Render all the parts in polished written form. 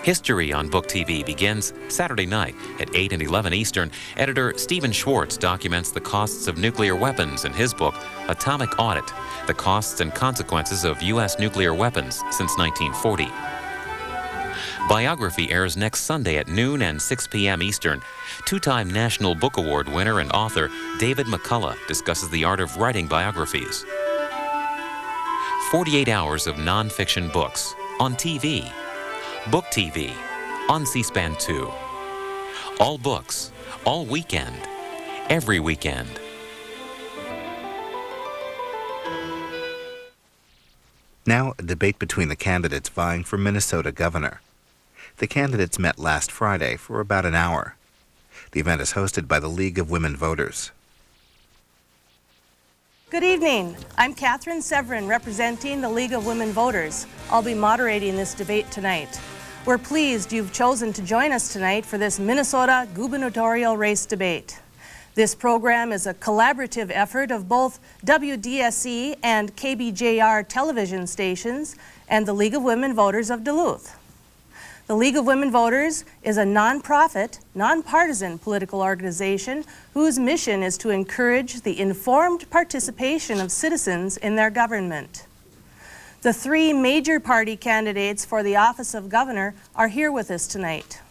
History on Book TV begins Saturday night at 8 and 11 Eastern. Editor Stephen Schwartz documents the costs of nuclear weapons in his book, Atomic Audit, The Costs and Consequences of U.S. Nuclear Weapons Since 1940. Biography airs next Sunday at noon and 6 p.m. Eastern. Two-time National Book Award winner and author David McCullough discusses the art of writing biographies. 48 hours of nonfiction books on TV. Book TV on C-SPAN 2. All books, all weekend, every weekend. Now, a debate between the candidates vying for Minnesota governor. The candidates met last Friday for about an hour. The event is hosted by the League of Women Voters. Good evening. I'm Catherine Severin, representing the League of Women Voters. I'll be moderating this debate tonight. We're pleased you've chosen to join us tonight for this Minnesota gubernatorial race debate. This program is a collaborative effort of both WDSE and KBJR television stations and the League of Women Voters of Duluth. The League of Women Voters is a nonprofit, nonpartisan political organization whose mission is to encourage the informed participation of citizens in their government. The three major party candidates for the office of governor are here with us tonight.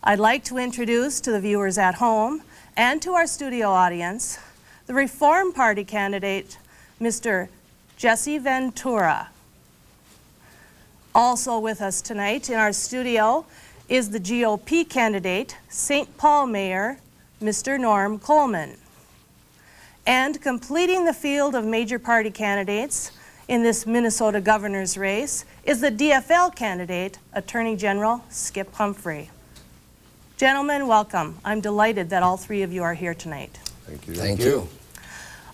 I'd like to introduce to the viewers at home and to our studio audience the Reform Party candidate, Mr. Jesse Ventura. Also with us tonight in our studio is the GOP candidate, St. Paul Mayor, Mr. Norm Coleman. And completing the field of major party candidates in this Minnesota governor's race is the DFL candidate, Attorney General Skip Humphrey. Gentlemen, welcome. I'm delighted that all three of you are here tonight. Thank you. Thank you.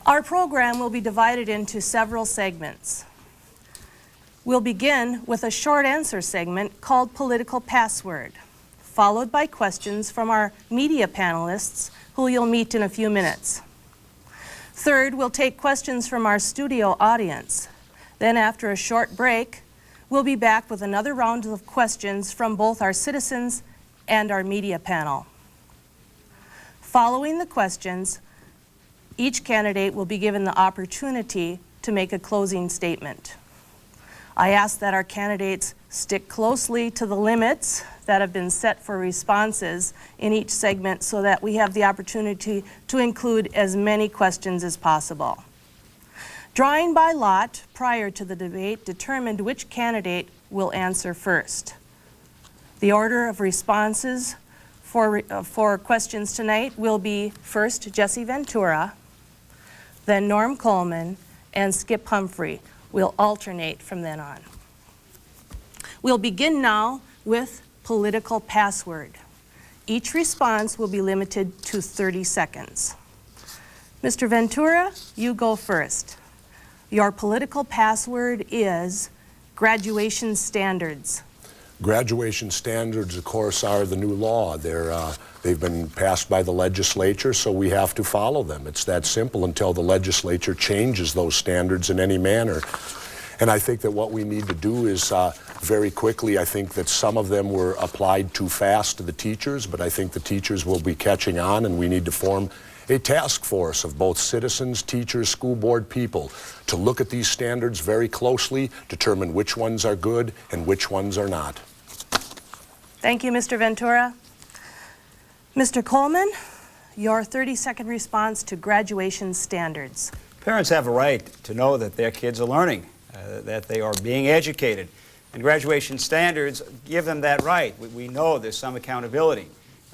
Our program will be divided into several segments. We'll begin with a short answer segment called Political Password, followed by questions from our media panelists, who you'll meet in a few minutes. Third, we'll take questions from our studio audience. Then after a short break, we'll be back with another round of questions from both our citizens and our media panel. Following the questions, each candidate will be given the opportunity to make a closing statement. I ask that our candidates stick closely to the limits that have been set for responses in each segment so that we have the opportunity to include as many questions as possible. Drawing by lot prior to the debate determined which candidate will answer first. The order of responses for questions tonight will be first Jesse Ventura, then Norm Coleman, and Skip Humphrey. We'll alternate from then on. We'll begin now with Political Password. Each response will be limited to 30 seconds. Mr. Ventura, you go first. Your political password is graduation standards. Graduation standards, of course, are the new law. They've been passed by the legislature, so we have to follow them. It's that simple until the legislature changes those standards in any manner. And I think that what we need to do is very quickly, I think that some of them were applied too fast to the teachers, but I think the teachers will be catching on, and we need to form a task force of both citizens, teachers, school board people to look at these standards very closely, determine which ones are good and which ones are not. Thank you, Mr. Ventura. Mr. Coleman, your 30-second response to graduation standards. Parents have a right to know that their kids are learning, that they are being educated. And graduation standards give them that right. We know there's some accountability.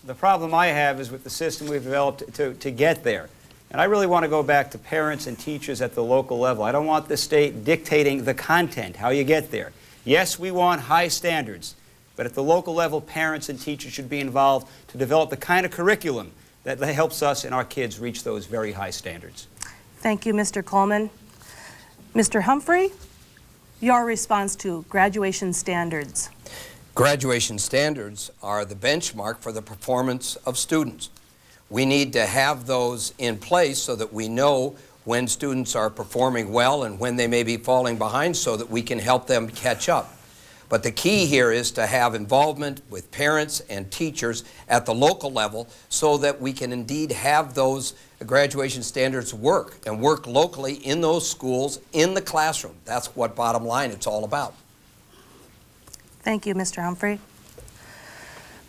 The problem I have is with the system we've developed to get there. And I really want to go back to parents and teachers at the local level. I don't want the state dictating the content, how you get there. Yes, we want high standards, but at the local level, parents and teachers should be involved to develop the kind of curriculum that helps us and our kids reach those very high standards. Thank you, Mr. Coleman. Mr. Humphrey, your response to graduation standards. Graduation standards are the benchmark for the performance of students. We need to have those in place so that we know when students are performing well and when they may be falling behind so that we can help them catch up. But the key here is to have involvement with parents and teachers at the local level so that we can indeed have those graduation standards work and work locally in those schools, in the classroom. That's what, bottom line, it's all about. Thank you, Mr. Humphrey.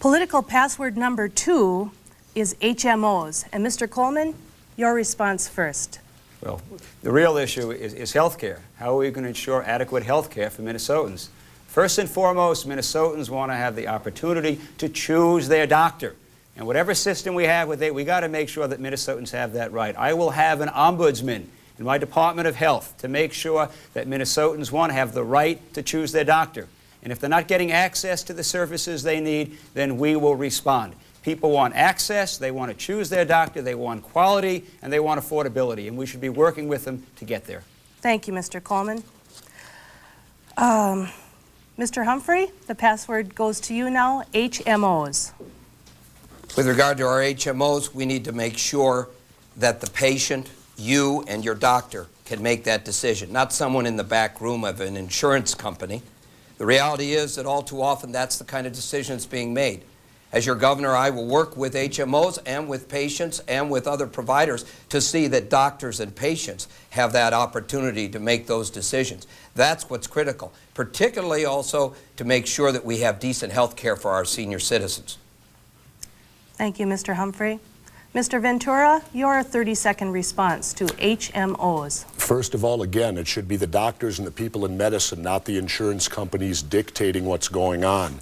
Political password number 2 is HMOs. And Mr. Coleman, your response first. Well, the real issue is health care. How are we going to ensure adequate health care for Minnesotans? First and foremost, Minnesotans want to have the opportunity to choose their doctor. And whatever system we have with it, we got to make sure that Minnesotans have that right. I will have an ombudsman in my Department of Health to make sure that Minnesotans, one, have the right to choose their doctor. And if they're not getting access to the services they need, then we will respond. People want access, they want to choose their doctor, they want quality, and they want affordability. And we should be working with them to get there. Thank you, Mr. Coleman. Mr. Humphrey, the password goes to you now, HMOs. With regard to our HMOs, we need to make sure that the patient, you and your doctor, can make that decision, not someone in the back room of an insurance company. The reality is that all too often that's the kind of decision that's being made. As your governor, I will work with HMOs and with patients and with other providers to see that doctors and patients have that opportunity to make those decisions. That's what's critical, particularly also to make sure that we have decent health care for our senior citizens. Thank you, Mr. Humphrey. Mr. Ventura, your 30-second response to HMOs. First of all, again, it should be the doctors and the people in medicine, not the insurance companies dictating what's going on.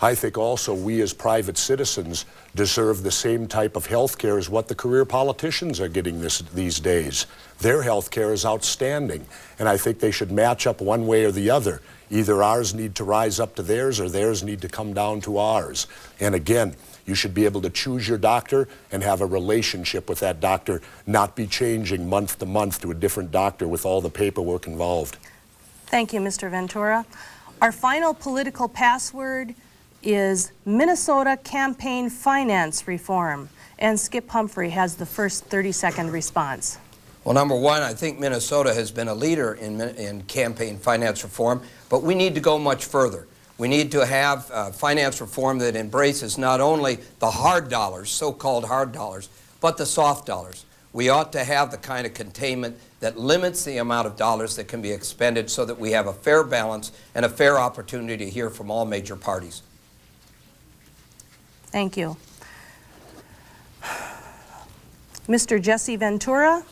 I think also we as private citizens deserve the same type of health care as what the career politicians are getting these days. Their health care is outstanding, and I think they should match up one way or the other. Either ours need to rise up to theirs or theirs need to come down to ours. And again, you should be able to choose your doctor and have a relationship with that doctor, not be changing month to month to a different doctor with all the paperwork involved. Thank you, Mr. Ventura. Our final political password is Minnesota Campaign Finance Reform. And Skip Humphrey has the first 30-second response. Well, number one, I think Minnesota has been a leader in campaign finance reform, but we need to go much further. We need to have finance reform that embraces not only the hard dollars, so-called hard dollars, but the soft dollars. We ought to have the kind of containment that limits the amount of dollars that can be expended so that we have a fair balance and a fair opportunity to hear from all major parties. Thank you. Mr. Jesse Ventura,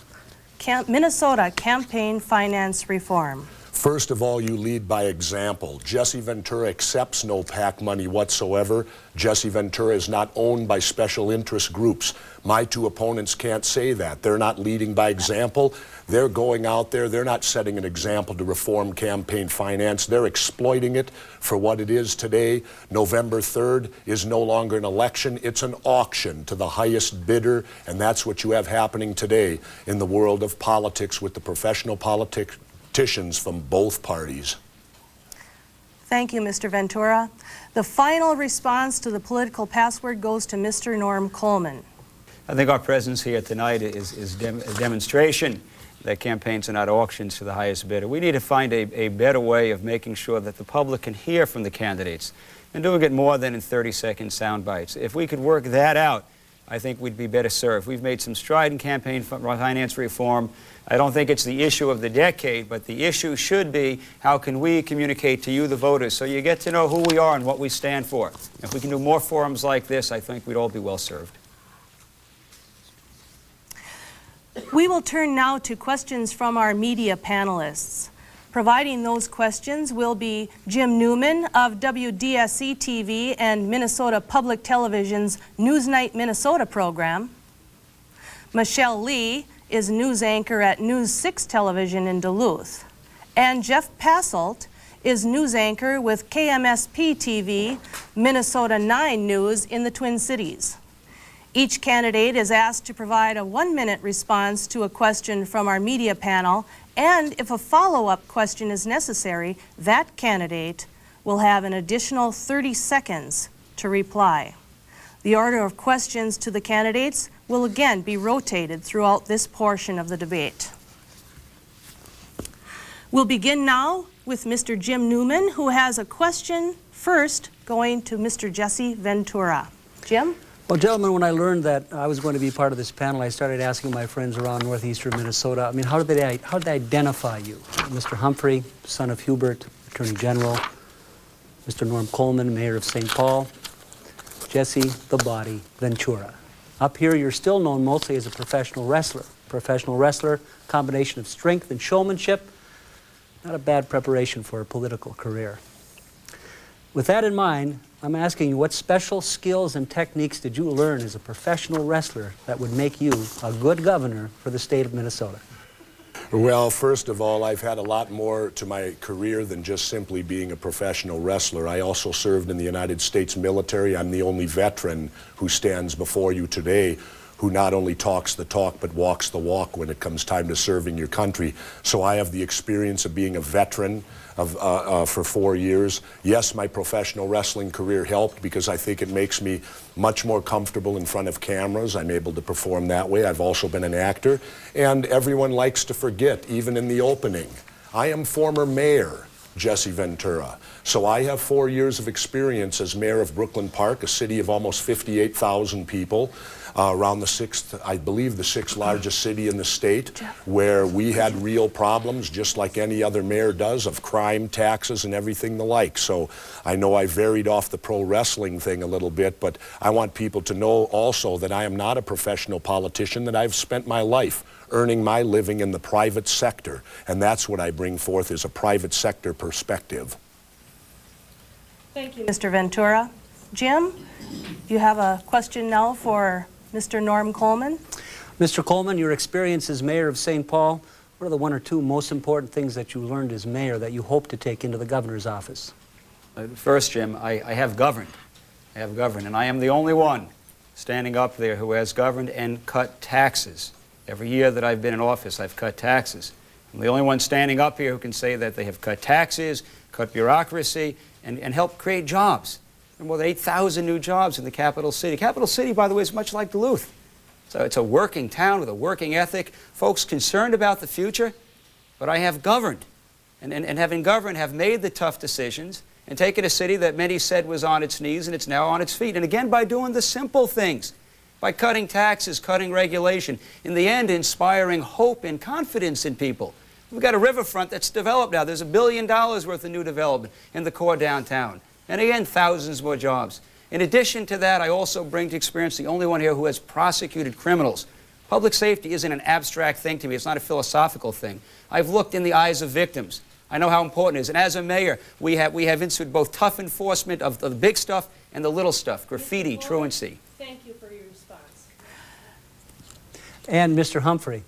Minnesota Campaign Finance Reform. First of all, you lead by example. Jesse Ventura accepts no PAC money whatsoever. Jesse Ventura is not owned by special interest groups. My two opponents can't say that. They're not leading by example. They're going out there. They're not setting an example to reform campaign finance. They're exploiting it for what it is today. November 3rd is no longer an election. It's an auction to the highest bidder, and that's what you have happening today in the world of politics with the professional politicians from both parties. Thank you, Mr. Ventura. The final response to the political password goes to Mr. Norm Coleman. I think our presence here tonight is a demonstration that campaigns are not auctions to the highest bidder. We need to find a better way of making sure that the public can hear from the candidates and doing it more than in 30-second sound bites. If we could work that out, I think we'd be better served. We've made some stride in campaign finance reform. I don't think it's the issue of the decade, but the issue should be how can we communicate to you, the voters, so you get to know who we are and what we stand for. If we can do more forums like this, I think we'd all be well served. We will turn now to questions from our media panelists. Providing those questions will be Jim Neumann of WDSE-TV and Minnesota Public Television's Newsnight Minnesota program. Michelle Lee is news anchor at News 6 Television in Duluth. And Jeff Passolt is news anchor with KMSP-TV, Minnesota 9 News in the Twin Cities. Each candidate is asked to provide a 1-minute response to a question from our media panel, and if a follow-up question is necessary, that candidate will have an additional 30 seconds to reply. The order of questions to the candidates will again be rotated throughout this portion of the debate. We'll begin now with Mr. Jim Neumann, who has a question first going to Mr. Jesse Ventura. Jim? Well, gentlemen, when I learned that I was going to be part of this panel, I started asking my friends around northeastern Minnesota, I mean, how did they identify you? Mr. Humphrey, son of Hubert, Attorney General, Mr. Norm Coleman, Mayor of St. Paul, Jesse the Body Ventura. Up here, you're still known mostly as a professional wrestler. Professional wrestler, combination of strength and showmanship, not a bad preparation for a political career. With that in mind, I'm asking you, what special skills and techniques did you learn as a professional wrestler that would make you a good governor for the state of Minnesota? Well, first of all, I've had a lot more to my career than just simply being a professional wrestler. I also served in the United States military. I'm the only veteran who stands before you today who not only talks the talk but walks the walk when it comes time to serving your country. So I have the experience of being a veteran for 4 years. Yes, my professional wrestling career helped because I think it makes me much more comfortable in front of cameras. I'm able to perform that way. I've also been an actor, and everyone likes to forget, even in the opening, I am former Mayor Jesse Ventura. So I have 4 years of experience as mayor of Brooklyn Park, a city of almost 58,000 people, around the sixth, I believe the sixth largest city in the state, where we had real problems, just like any other mayor does, of crime, taxes, and everything the like. So I know I varied off the pro wrestling thing a little bit, but I want people to know also that I am not a professional politician, that I've spent my life earning my living in the private sector, and that's what I bring forth, is a private sector perspective. Thank you, Mr. Ventura. Jim, you have a question now for Mr. Norm Coleman. Mr. Coleman, your experience as mayor of St. Paul, what are the 1 or 2 most important things that you learned as mayor that you hope to take into the governor's office? First, Jim, I have governed. I have governed, and I am the only one standing up there who has governed and cut taxes. Every year that I've been in office, I've cut taxes. I'm the only one standing up here who can say that they have cut taxes, cut bureaucracy, and helped create jobs. There are more than 8,000 new jobs in the capital city. Capital city, by the way, is much like Duluth. So it's a working town with a working ethic. Folks concerned about the future, but I have governed. And having governed, have made the tough decisions and taken a city that many said was on its knees, and it's now on its feet. And again, by doing the simple things, by cutting taxes, cutting regulation, in the end, inspiring hope and confidence in people. We've got a riverfront that's developed now. There's $1 billion worth of new development in the core downtown. And again, thousands more jobs. In addition to that, I also bring to experience the only one here who has prosecuted criminals. Public safety isn't an abstract thing to me. It's not a philosophical thing. I've looked in the eyes of victims. I know how important it is. And as a mayor, we have instituted both tough enforcement of the big stuff and the little stuff, graffiti, truancy. Thank you for your response. And Mr. Humphrey,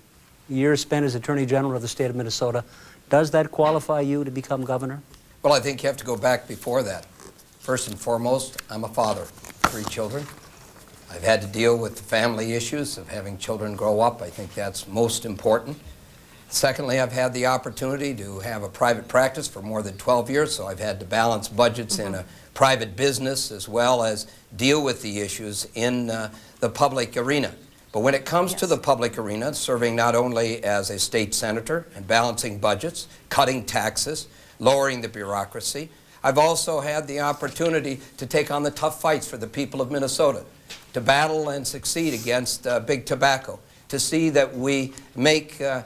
years spent as Attorney General of the state of Minnesota, does that qualify you to become governor? Well, I think you have to go back before that. First and foremost, I'm a father of 3 children. I've had to deal with the family issues of having children grow up. I think that's most important. Secondly, I've had the opportunity to have a private practice for more than 12 years, so I've had to balance budgets in a private business as well as deal with the issues in the public arena. But when it comes to the public arena, serving not only as a state senator and balancing budgets, cutting taxes, lowering the bureaucracy, I've also had the opportunity to take on the tough fights for the people of Minnesota, to battle and succeed against big tobacco, to see that we make the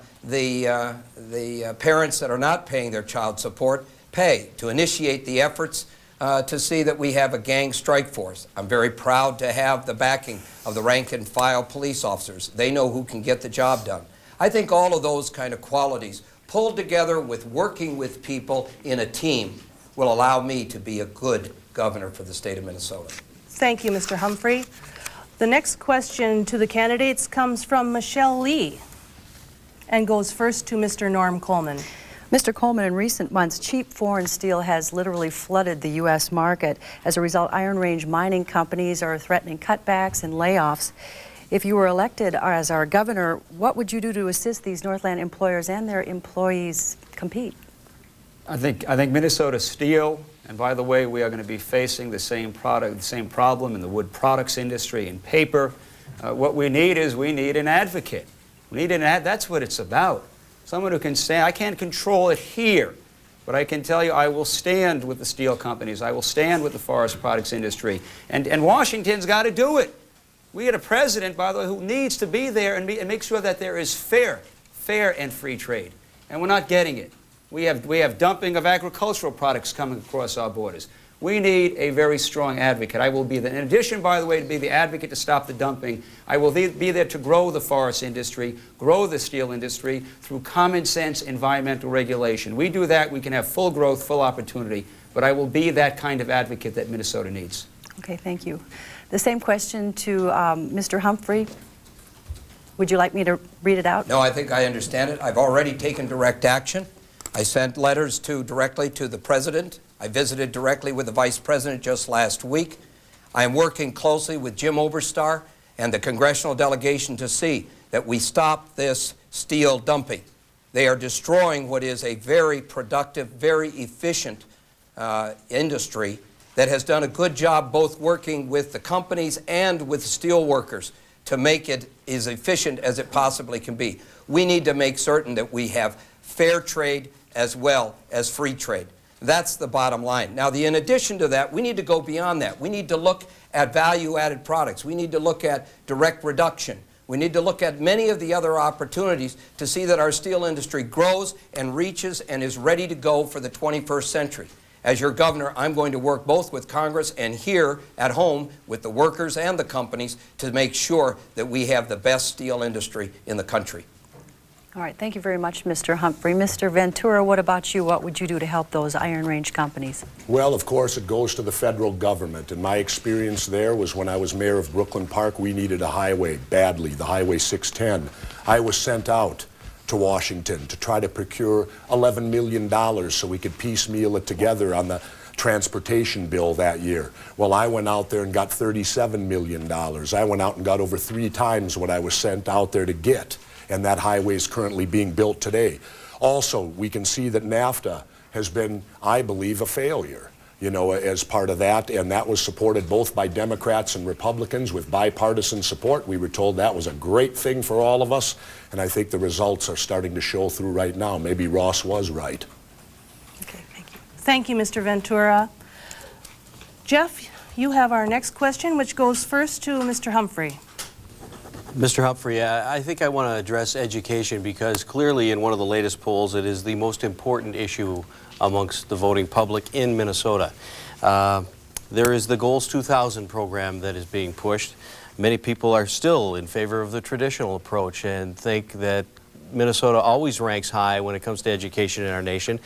parents that are not paying their child support pay, to initiate the efforts to see that we have a gang strike force. I'm very proud to have the backing of the rank and file police officers. They know who can get the job done. I think all of those kind of qualities pulled together with working with people in a team will allow me to be a good governor for the state of Minnesota. Thank you, Mr. Humphrey. The next question to the candidates comes from Michelle Lee and goes first to Mr. Norm Coleman. Mr. Coleman, in recent months, cheap foreign steel has literally flooded the U.S. market. As a result, Iron Range mining companies are threatening cutbacks and layoffs. If you were elected as our governor, what would you do to assist these Northland employers and their employees compete? I think Minnesota Steel, and by the way, we are going to be facing the same problem in the wood products industry and paper. What we need is an advocate. We need that's what it's about. Someone who can say, I can't control it here, But I can tell you I will stand with the steel companies. I will stand with the forest products industry. And Washington's got to do it. We get a president, by the way, who needs to be there and make sure that there is fair and free trade. And we're not getting it. We have dumping of agricultural products coming across our borders. We need a very strong advocate. I will be there. In addition, by the way, to be the advocate to stop the dumping, I will be there to grow the forest industry, grow the steel industry through common sense environmental regulation. We do that, we can have full growth, full opportunity, but I will be that kind of advocate that Minnesota needs. Okay, thank you. The same question to Mr. Humphrey. Would you like me to read it out? No, I think I understand it. I've already taken direct action. I sent letters directly to the President. I visited directly with the Vice President just last week. I am working closely with Jim Oberstar and the congressional delegation to see that we stop this steel dumping. They are destroying what is a very productive, very efficient industry that has done a good job both working with the companies and with steel workers to make it as efficient as it possibly can be. We need to make certain that we have fair trade as well as free trade. That's the bottom line. Now, in addition to that, we need to go beyond that. We need to look at value-added products. We need to look at direct reduction. We need to look at many of the other opportunities to see that our steel industry grows and reaches and is ready to go for the 21st century. As your governor, I'm going to work both with Congress and here at home with the workers and the companies to make sure that we have the best steel industry in the country. All right, thank you very much, Mr. Humphrey. Mr. Ventura, what about you? What would you do to help those Iron Range companies? Well, of course, it goes to the federal government. And my experience there was when I was mayor of Brooklyn Park, we needed a highway badly, the Highway 610. I was sent out to Washington to try to procure $11 million so we could piecemeal it together on the transportation bill that year. Well, I went out there and got $37 million. I went out and got over 3 times what I was sent out there to get. And that highway is currently being built today. Also, we can see that NAFTA has been, I believe, a failure, you know, as part of that, and that was supported both by Democrats and Republicans with bipartisan support. We were told that was a great thing for all of us, and I think the results are starting to show through right now. Maybe Ross was right. Okay, thank you. Thank you, Mr. Ventura. Jeff, you have our next question, which goes first to Mr. Humphrey. Mr. Humphrey, I think I want to address education because clearly in one of the latest polls it is the most important issue amongst the voting public in Minnesota. There is the Goals 2000 program that is being pushed. Many people are still in favor of the traditional approach and think that Minnesota always ranks high when it comes to education in our nation.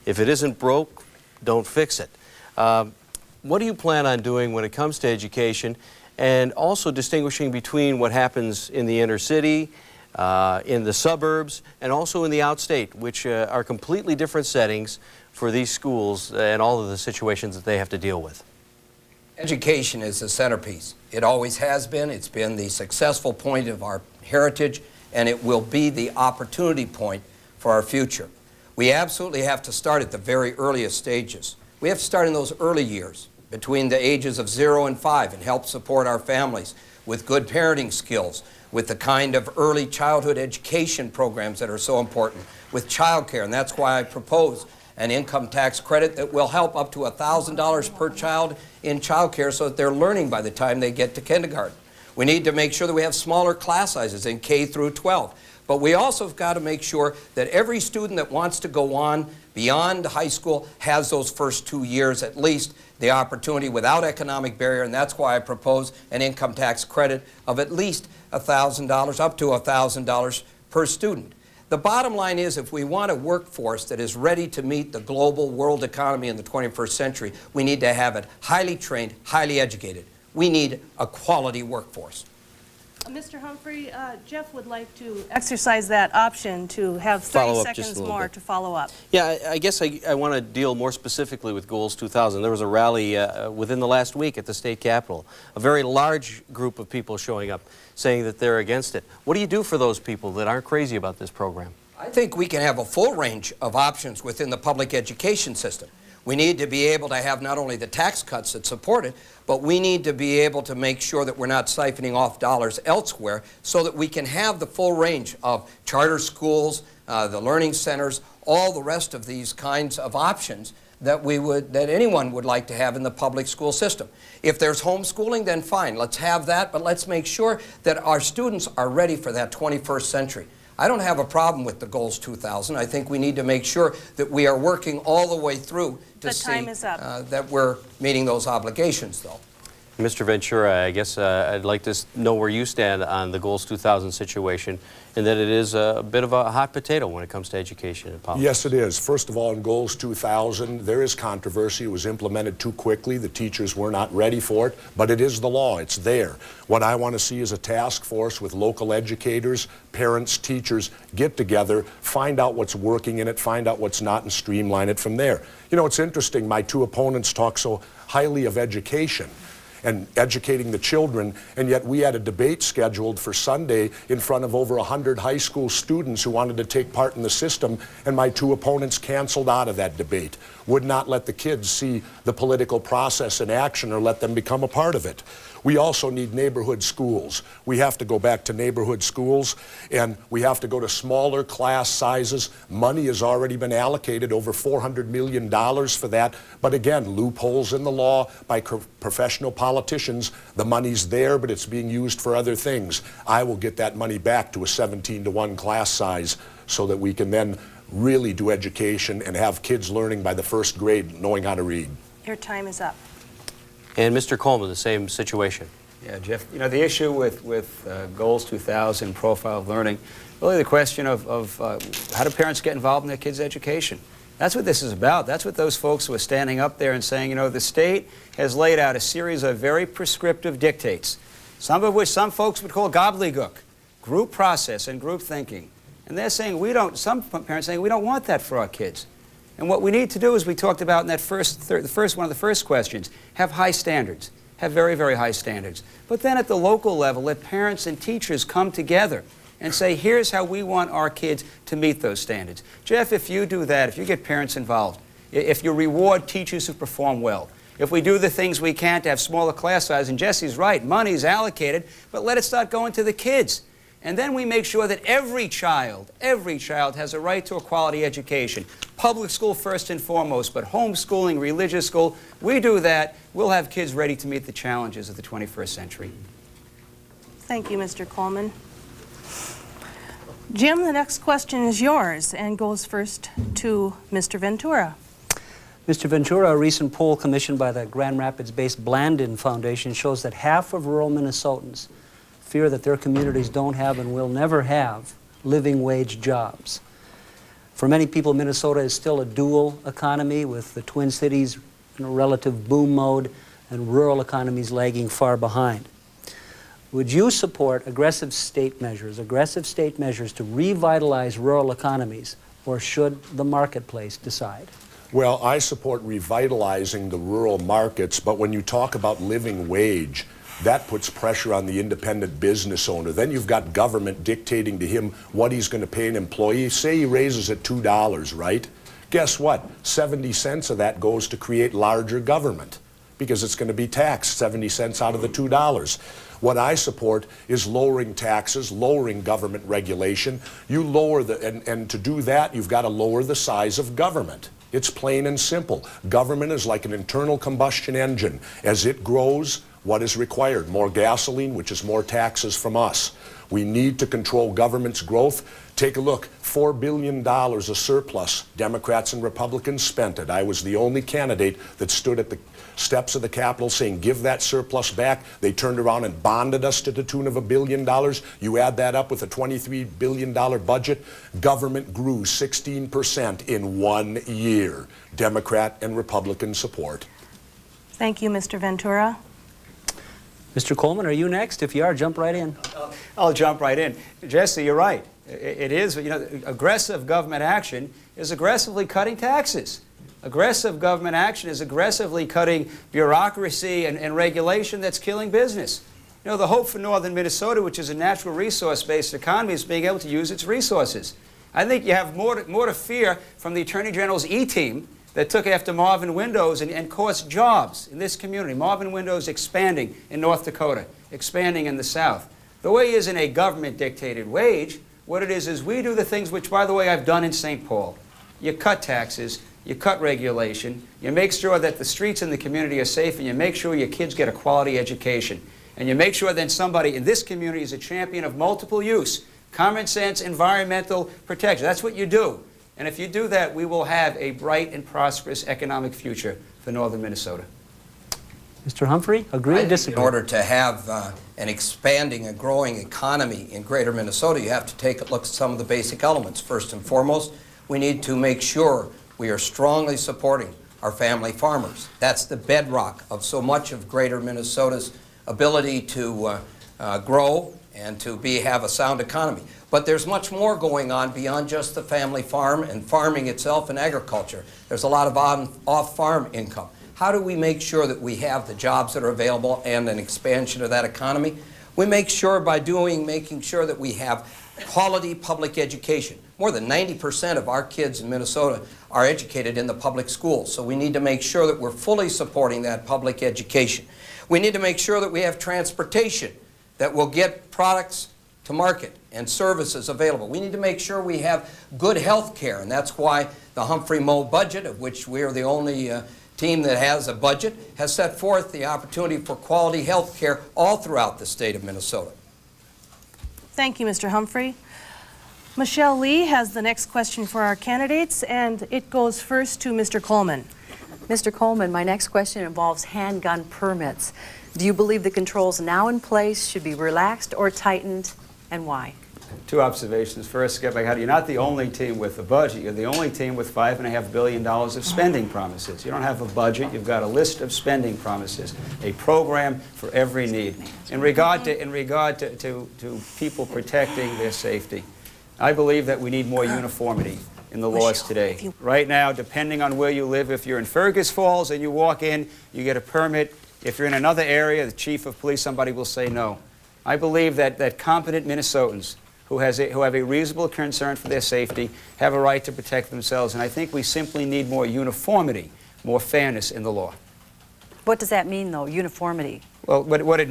If it isn't broke, don't fix it. What do you plan on doing when it comes to education, and also distinguishing between what happens in the inner city, in the suburbs, and also in the outstate, which are completely different settings for these schools and all of the situations that they have to deal with? Education is the centerpiece. It always has been. It's been the successful point of our heritage, and it will be the opportunity point for our future. We absolutely have to start at the very earliest stages. We have to start in those early years, between the ages of 0 and 5, and help support our families with good parenting skills, with the kind of early childhood education programs that are so important, with child care. And that's why I propose an income tax credit that will help up to $1,000 per child in child care so that they're learning by the time they get to kindergarten. We need to make sure that we have smaller class sizes in K through 12. But we also have got to make sure that every student that wants to go on beyond high school has those first 2 years at least the opportunity without economic barrier, and that's why I propose an income tax credit of at least $1,000, up to $1,000 per student. The bottom line is, if we want a workforce that is ready to meet the global world economy in the 21st century, we need to have it highly trained, highly educated. We need a quality workforce. Mr. Humphrey, Jeff would like to exercise that option to have 30 seconds more to follow up. Yeah, I guess I want to deal more specifically with Goals 2000. There was a rally within the last week at the state capitol. A very large group of people showing up saying that they're against it. What do you do for those people that aren't crazy about this program? I think we can have a full range of options within the public education system. We need to be able to have not only the tax cuts that support it, but we need to be able to make sure that we're not siphoning off dollars elsewhere so that we can have the full range of charter schools, the learning centers, all the rest of these kinds of options that anyone would like to have in the public school system. If there's homeschooling, then fine, let's have that, but let's make sure that our students are ready for that 21st century. I don't have a problem with the Goals 2000. I think we need to make sure that we are working all the way through to see that we're meeting those obligations, though. Mr. Ventura, I guess I'd like to know where you stand on the Goals 2000 situation, and that it is a bit of a hot potato when it comes to education and politics. Yes, it is. First of all, in Goals 2000, there is controversy. It was implemented too quickly. The teachers were not ready for it, but it is the law. It's there. What I want to see is a task force with local educators, parents, teachers, get together, find out what's working in it, find out what's not, and streamline it from there. You know, it's interesting. My two opponents talk so highly of education and educating the children, and yet we had a debate scheduled for Sunday in front of over 100 high school students who wanted to take part in the system, and my two opponents canceled out of that debate, would not let the kids see the political process in action or let them become a part of it. We also need neighborhood schools. We have to go back to neighborhood schools, and we have to go to smaller class sizes. Money has already been allocated, over $400 million for that. But again, loopholes in the law by professional politicians. The money's there, but it's being used for other things. I will get that money back to a 17-to-1 class size so that we can then really do education and have kids learning by the first grade, knowing how to read. Your time is up. And Mr. Coleman, the same situation. Yeah, Jeff, you know, the issue with Goals 2000, profile of learning, really the question of how do parents get involved in their kids' education? That's what this is about. That's what those folks who are standing up there and saying, you know, the state has laid out a series of very prescriptive dictates, some of which some folks would call gobbledygook, group process and group thinking. And they're saying some parents saying we don't want that for our kids. And what we need to do, as we talked about in that one of the first questions, have high standards, have very, very high standards. But then at the local level, let parents and teachers come together and say, here's how we want our kids to meet those standards. Jeff, if you do that, if you get parents involved, if you reward teachers who perform well, if we do the things we can to have smaller class sizes, and Jesse's right, money's allocated, but let it start going to the kids. And then we make sure that every child has a right to a quality education. Public school first and foremost, but homeschooling, religious school, we do that, we'll have kids ready to meet the challenges of the 21st century. Thank you, Mr. Coleman. Jim, the next question is yours and goes first to Mr. Ventura. Mr. Ventura, a recent poll commissioned by the Grand Rapids-based Blandin Foundation shows that half of rural Minnesotans fear that their communities don't have and will never have living wage jobs. For many people, Minnesota is still a dual economy with the Twin Cities in a relative boom mode and rural economies lagging far behind. Would you support aggressive state measures to revitalize rural economies, or should the marketplace decide? Well, I support revitalizing the rural markets, but when you talk about living wage, that puts pressure on the independent business owner. Then you've got government dictating to him what he's going to pay an employee. Say he raises it $2, right? Guess what? 70 cents of that goes to create larger government because it's going to be taxed 70 cents out of the $2. What I support is lowering taxes, lowering government regulation. You lower and to do that, you've got to lower the size of government. It's plain and simple. Government is like an internal combustion engine. As it grows, what is required? More gasoline, which is more taxes from us. We need to control government's growth. Take a look, $4 billion of surplus. Democrats and Republicans spent it. I was the only candidate that stood at the steps of the Capitol saying, give that surplus back. They turned around and bonded us to the tune of $1 billion. You add that up with a $23 billion budget, government grew 16% in 1 year. Democrat and Republican support. Thank you, Mr. Ventura. Mr. Coleman, are you next? If you are, jump right in. I'll jump right in. Jesse, you're right. It is, you know, aggressive government action is aggressively cutting taxes. Aggressive government action is aggressively cutting bureaucracy and regulation that's killing business. You know, the hope for northern Minnesota, which is a natural resource-based economy, is being able to use its resources. I think you have more to fear from the Attorney General's E-team that took after Marvin Windows and caused jobs in this community. Marvin Windows expanding in North Dakota, expanding in the South. The way isn't a government-dictated wage. What it is we do the things which, by the way, I've done in St. Paul. You cut taxes, you cut regulation, you make sure that the streets in the community are safe, and you make sure your kids get a quality education. And you make sure then somebody in this community is a champion of multiple use, common sense, environmental protection. That's what you do. And if you do that, we will have a bright and prosperous economic future for northern Minnesota. Mr. Humphrey, agree or disagree? In order to have an expanding and growing economy in greater Minnesota, you have to take a look at some of the basic elements. First and foremost, we need to make sure we are strongly supporting our family farmers. That's the bedrock of so much of greater Minnesota's ability to grow and to have a sound economy. But there's much more going on beyond just the family farm and farming itself and agriculture. There's a lot of off-farm income. How do we make sure that we have the jobs that are available and an expansion of that economy? We make sure by making sure that we have quality public education. More than 90% of our kids in Minnesota are educated in the public schools, so we need to make sure that we're fully supporting that public education. We need to make sure that we have transportation that will get products to market and services available. We need to make sure we have good health care, and that's why the Humphrey Moe budget, of which we are the only team that has a budget, has set forth the opportunity for quality health care all throughout the state of Minnesota. Thank you, Mr. Humphrey. Michelle Lee has the next question for our candidates, and it goes first to Mr. Coleman. Mr. Coleman, my next question involves handgun permits. Do you believe the controls now in place should be relaxed or tightened, and why? Two observations. First, get back out. You're not the only team with a budget. You're the only team with $5.5 billion of spending promises. You don't have a budget. You've got a list of spending promises, a program for every need. In regard to people protecting their safety, I believe that we need more uniformity in the laws today. Right now, depending on where you live, if you're in Fergus Falls and you walk in, you get a permit. If you're in another area, the chief of police, somebody will say no. I believe that competent Minnesotans who have a reasonable concern for their safety have a right to protect themselves, and I think we simply need more uniformity, more fairness in the law. What does that mean, though, uniformity? Well, what it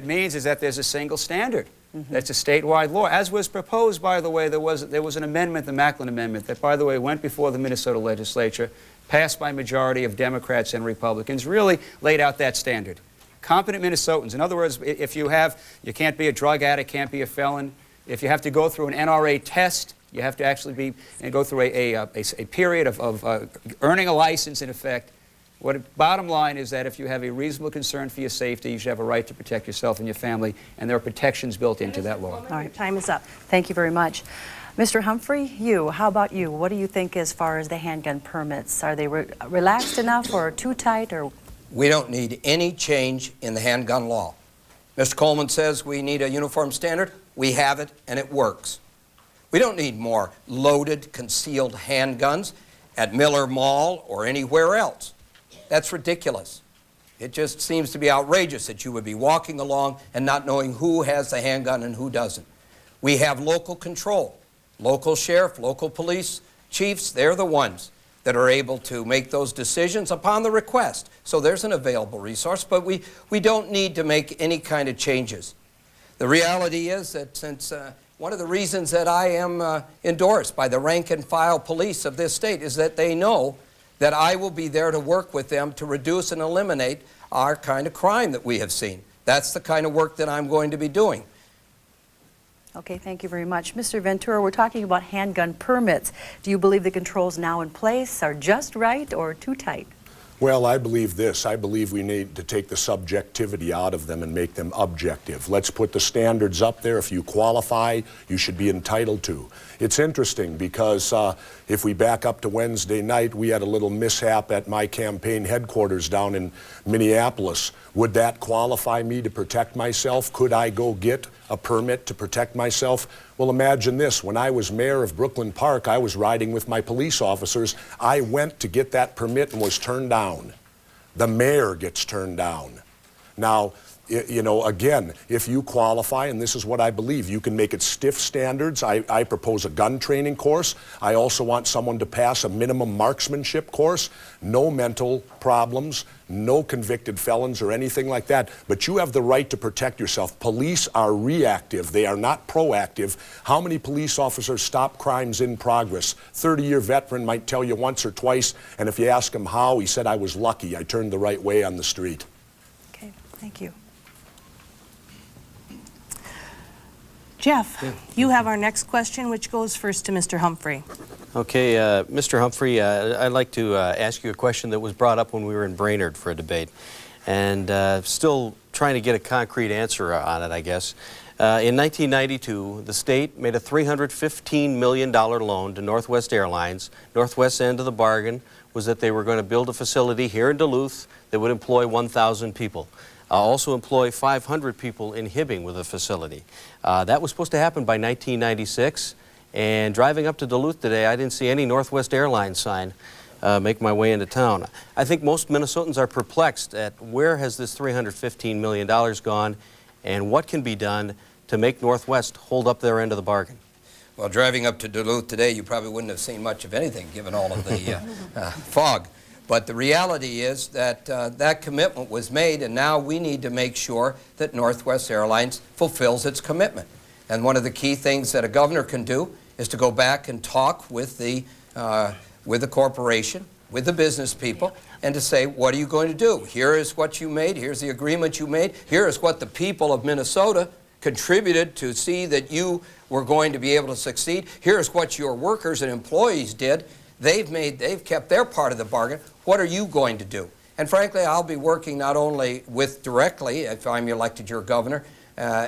means is that there's a single standard. That's a statewide law. As was proposed, by the way, there was an amendment, the Macklin Amendment, that, by the way, went before the Minnesota legislature, passed by a majority of Democrats and Republicans, really laid out that standard. Competent Minnesotans. In other words, if you can't be a drug addict, can't be a felon. If you have to go through an NRA test, you have to actually go through a period of earning a license, in effect. Bottom line is that if you have a reasonable concern for your safety, you should have a right to protect yourself and your family, and there are protections built into that law. All right, time is up. Thank you very much. Mr. Humphrey, how about you? What do you think as far as the handgun permits? Are they relaxed enough or too tight? Or? We don't need any change in the handgun law. Mr. Coleman says we need a uniform standard. We have it, and it works. We don't need more loaded, concealed handguns at Miller Mall or anywhere else. That's ridiculous. It just seems to be outrageous that you would be walking along and not knowing who has the handgun and who doesn't. We have local control. Local sheriff, local police chiefs, they're the ones that are able to make those decisions upon the request. So there's an available resource, but we don't need to make any kind of changes. The reality is that since one of the reasons that I am endorsed by the rank and file police of this state is that they know that I will be there to work with them to reduce and eliminate our kind of crime that we have seen. That's the kind of work that I'm going to be doing. Okay, thank you very much. Mr. Ventura, we're talking about handgun permits. Do you believe the controls now in place are just right or too tight? Well, I believe this. I believe we need to take the subjectivity out of them and make them objective. Let's put the standards up there. If you qualify, you should be entitled to. It's interesting because if we back up to Wednesday night, we had a little mishap at my campaign headquarters down in Minneapolis. Would that qualify me to protect myself? Could I go get a permit to protect myself? Well, imagine this. When I was mayor of Brooklyn Park, I was riding with my police officers. I went to get that permit and was turned down. The mayor gets turned down. Now, You know, again, if you qualify, and this is what I believe, you can make it stiff standards. I propose a gun training course. I also want someone to pass a minimum marksmanship course. No mental problems, no convicted felons or anything like that. But you have the right to protect yourself. Police are reactive. They are not proactive. How many police officers stop crimes in progress? 30-year veteran might tell you once or twice, and if you ask him how, he said, I was lucky. I turned the right way on the street. Okay, thank you. Jeff, you have our next question, which goes first to Mr. Humphrey. Okay, Mr. Humphrey, I'd like to ask you a question that was brought up when we were in Brainerd for a debate, and still trying to get a concrete answer on it, I guess. In 1992, the state made a $315 million loan to Northwest Airlines. Northwest's end of the bargain was that they were going to build a facility here in Duluth that would employ 1,000 people. Also employ 500 people in Hibbing with a facility. That was supposed to happen by 1996, and driving up to Duluth today, I didn't see any Northwest Airlines sign make my way into town. I think most Minnesotans are perplexed at where has this $315 million gone, and what can be done to make Northwest hold up their end of the bargain. Well, driving up to Duluth today, you probably wouldn't have seen much of anything given all of the fog. But the reality is that that commitment was made, and now we need to make sure that Northwest Airlines fulfills its commitment. And one of the key things that a governor can do is to go back and talk with the corporation, with the business people, and to say, what are you going to do? Here is what you made. Here's the agreement you made. Here is what the people of Minnesota contributed to see that you were going to be able to succeed. Here's what your workers and employees did. They've kept their part of the bargain. What are you going to do? And frankly, I'll be working not only directly, if I'm elected your governor,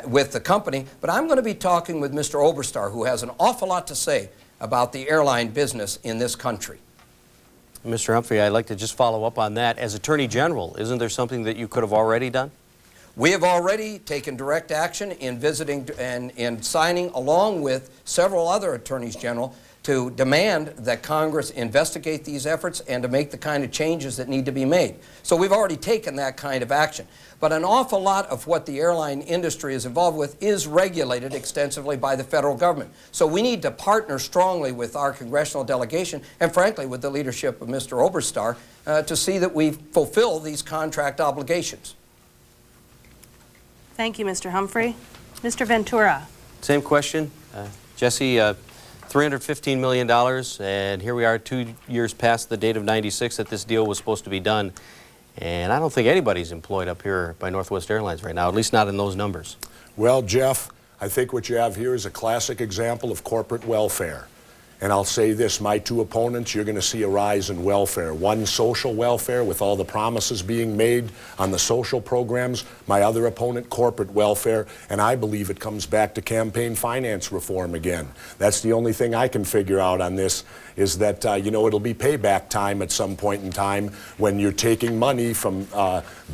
with the company, but I'm going to be talking with Mr. Oberstar, who has an awful lot to say about the airline business in this country. Mr. Humphrey, I'd like to just follow up on that. As Attorney General, isn't there something that you could have already done? We have already taken direct action in visiting and in signing, along with several other attorneys general, to demand that Congress investigate these efforts and to make the kind of changes that need to be made. So we've already taken that kind of action. But an awful lot of what the airline industry is involved with is regulated extensively by the federal government. So we need to partner strongly with our congressional delegation and, frankly, with the leadership of Mr. Oberstar to see that we fulfill these contract obligations. Thank you, Mr. Humphrey. Mr. Ventura. Same question. Jesse, $315 million, and here we are 2 years past the date of '96 that this deal was supposed to be done. And I don't think anybody's employed up here by Northwest Airlines right now, at least not in those numbers. Well, Jeff, I think what you have here is a classic example of corporate welfare. And I'll say this, my two opponents, you're going to see a rise in welfare. One, social welfare, with all the promises being made on the social programs. My other opponent, corporate welfare. And I believe it comes back to campaign finance reform again. That's the only thing I can figure out on this, is that, you know, it'll be payback time at some point in time when you're taking money from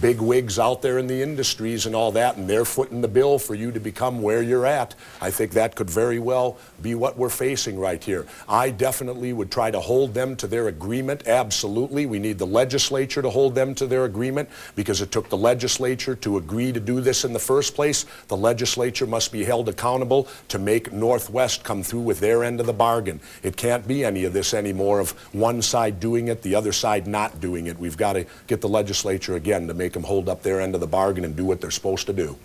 big wigs out there in the industries and all that, and they're footing the bill for you to become where you're at. I think that could very well be what we're facing right here. I definitely would try to hold them to their agreement, absolutely. We need the legislature to hold them to their agreement, because it took the legislature to agree to do this in the first place. The legislature must be held accountable to make Northwest come through with their end of the bargain. It can't be any of this anymore of one side doing it, the other side not doing it. We've got to get the legislature again to make them hold up their end of the bargain and do what they're supposed to do.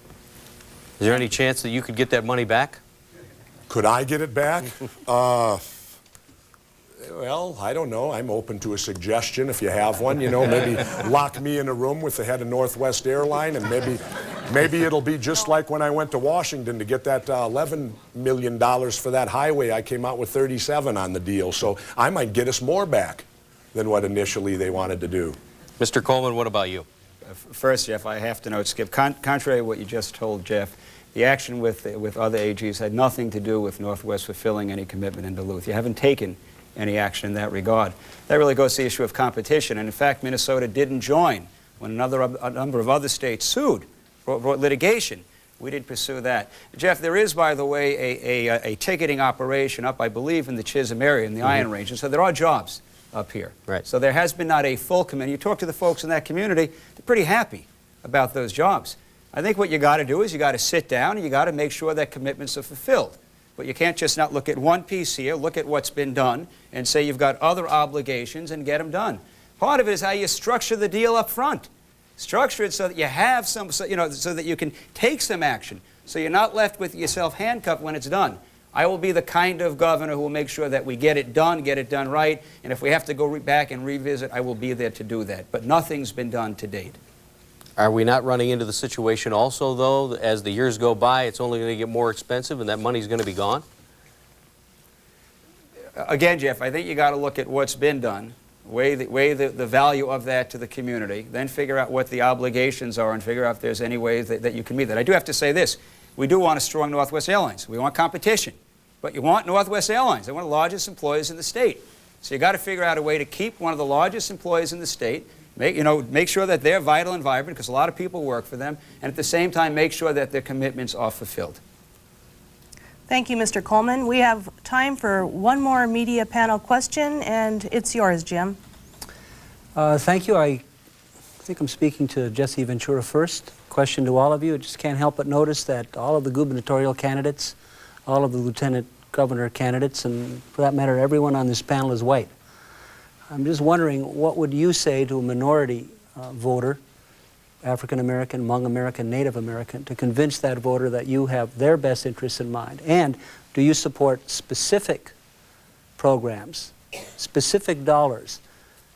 Is there any chance that you could get that money back? Could I get it back? Well, I don't know. I'm open to a suggestion if you have one. You know, maybe lock me in a room with the head of Northwest Airline, and maybe it'll be just like when I went to Washington to get that $11 million for that highway. I came out with 37 on the deal, so I might get us more back than what initially they wanted to do. Mr. Coleman, what about you? First, Jeff, I have to note, Skip, contrary to what you just told Jeff, the action with other AGs had nothing to do with Northwest fulfilling any commitment in Duluth. You haven't taken any action in that regard. That really goes to the issue of competition. And in fact, Minnesota didn't join when a number of other states sued, brought litigation. We didn't pursue that. Jeff, there is, by the way, a ticketing operation up, I believe, in the Chisholm area, in the Iron Range. And so there are jobs up here. Right. So there has been not a full committee. You talk to the folks in that community, they're pretty happy about those jobs. I think what you got to do is you got to sit down and you got to make sure that commitments are fulfilled. But you can't just not look at one piece here, look at what's been done, and say you've got other obligations and get them done. Part of it is how you structure the deal up front. Structure it so that you have some, so that you can take some action, so you're not left with yourself handcuffed when it's done. I will be the kind of governor who will make sure that we get it done right, and if we have to go back and revisit, I will be there to do that. But nothing's been done to date. Are we not running into the situation also, though, as the years go by, it's only going to get more expensive and that money's going to be gone? Again, Jeff, I think you got to look at what's been done, weigh the value of that to the community, then figure out what the obligations are and figure out if there's any ways that you can meet that. I do have to say this. We do want a strong Northwest Airlines. We want competition. But you want Northwest Airlines. They're one of the largest employers in the state. So you got to figure out a way to keep one of the largest employers in the state, make sure that they're vital and vibrant, because a lot of people work for them, and at the same time make sure that their commitments are fulfilled. Thank you, Mr. Coleman. We have time for one more media panel question, and it's yours, Jim. Thank you. I think I'm speaking to Jesse Ventura first. Question to all of you. I just can't help but notice that all of the gubernatorial candidates, all of the lieutenant governor candidates, and for that matter, everyone on this panel is white. I'm just wondering, what would you say to a minority voter, African American, Hmong American, Native American, to convince that voter that you have their best interests in mind? And do you support specific programs, specific dollars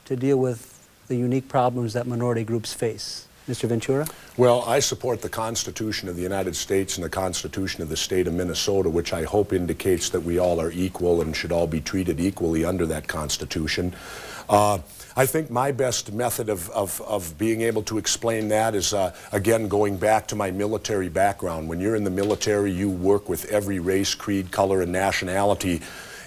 to deal with the unique problems that minority groups face? Mr. Ventura? Well, I support the Constitution of the United States and the Constitution of the state of Minnesota, which I hope indicates that we all are equal and should all be treated equally under that Constitution. I think my best method of being able to explain that is, again, going back to my military background. When you're in the military, you work with every race, creed, color, and nationality.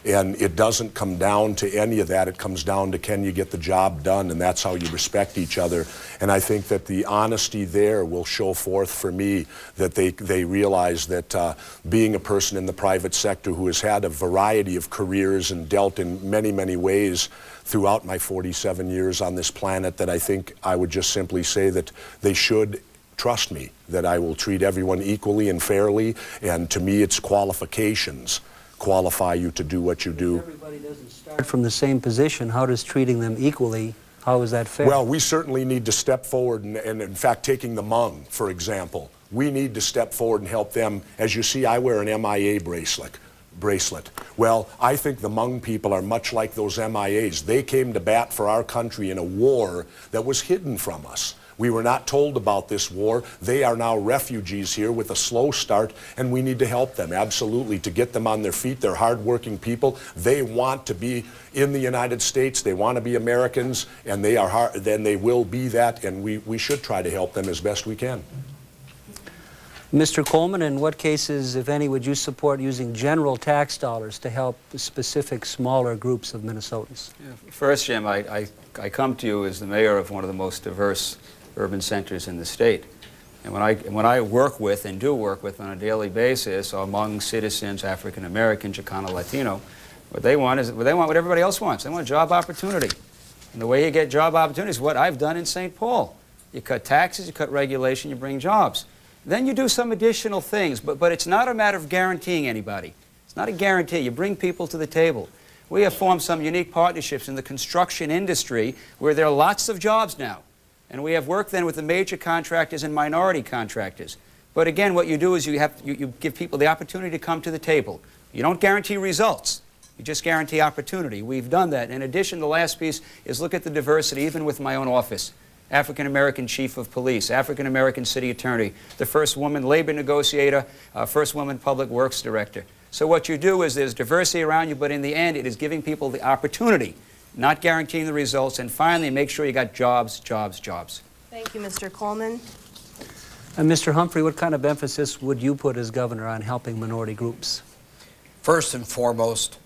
And it doesn't come down to any of that. It comes down to, can you get the job done? And that's how you respect each other. And I think that the honesty there will show forth for me that they realize that being a person in the private sector who has had a variety of careers and dealt in many, many ways throughout my 47 years on this planet, that I think I would just simply say that they should trust me, that I will treat everyone equally and fairly. And to me, it's qualifications qualify you to do what you do. If everybody doesn't start from the same position, how does treating them equally, how is that fair? Well, we certainly need to step forward, and in fact, taking the Hmong, for example, we need to step forward and help them. As you see, I wear an MIA bracelet. Well, I think the Hmong people are much like those MIAs. They came to bat for our country in a war that was hidden from us. We were not told about this war. They are now refugees here with a slow start, and we need to help them, absolutely, to get them on their feet. They're hardworking people. They want to be in the United States. They want to be Americans, and they are then they will be that, and we should try to help them as best we can. Mr. Coleman, in what cases, if any, would you support using general tax dollars to help specific smaller groups of Minnesotans? First, Jim, I come to you as the mayor of one of the most diverse urban centers in the state. And when I work with and do work with on a daily basis among citizens, African American, Chicano, Latino, what they want what everybody else wants. They want a job opportunity. And the way you get job opportunities is what I've done in St. Paul. You cut taxes, you cut regulation, you bring jobs. Then you do some additional things, but it's not a matter of guaranteeing anybody. It's not a guarantee. You bring people to the table. We have formed some unique partnerships in the construction industry where there are lots of jobs now. And we have worked then with the major contractors and minority contractors. But again, what you do is you give people the opportunity to come to the table. You don't guarantee results. You just guarantee opportunity. We've done that. In addition, the last piece is look at the diversity, even with my own office. African American chief of police, African American city attorney, the first woman labor negotiator, first woman public works director. So what you do is there's diversity around you, but in the end, it is giving people the opportunity, not guaranteeing the results, and finally, make sure you got jobs, jobs, jobs. Thank you, Mr. Coleman. And Mr. Humphrey, what kind of emphasis would you put as governor on helping minority groups? First and foremost,